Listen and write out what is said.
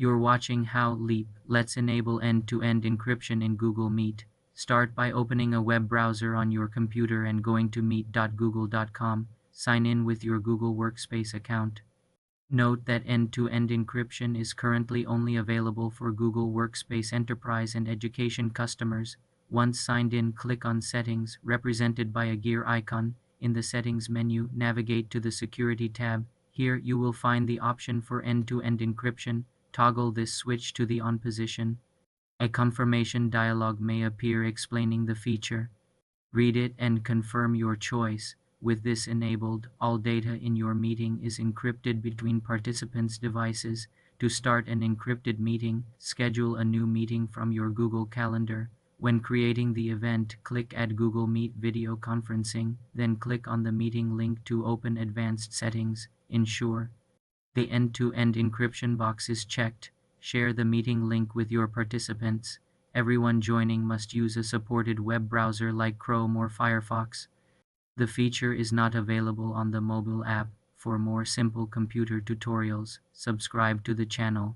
You're watching How Leap. Let's enable end-to-end encryption in Google Meet. Start by opening a web browser on your computer and going to meet.google.com. Sign in with your Google Workspace account. Note that end-to-end encryption is currently only available for Google Workspace Enterprise and Education customers. Once signed in, click on Settings, represented by a gear icon. In the Settings menu, navigate to the Security tab. Here you will find the option for end-to-end encryption. Toggle this switch to the on position. A confirmation dialog may appear explaining the feature. Read it and confirm your choice. With this enabled, all data in your meeting is encrypted between participants' devices. To start an encrypted meeting, schedule a new meeting from your Google Calendar. When creating the event, click Add Google Meet Video Conferencing, then click on the meeting link to open advanced settings. Ensure the end-to-end encryption box is checked. Share the meeting link with your participants. Everyone joining must use a supported web browser like Chrome or Firefox. The feature is not available on the mobile app. For more simple computer tutorials, subscribe to the channel.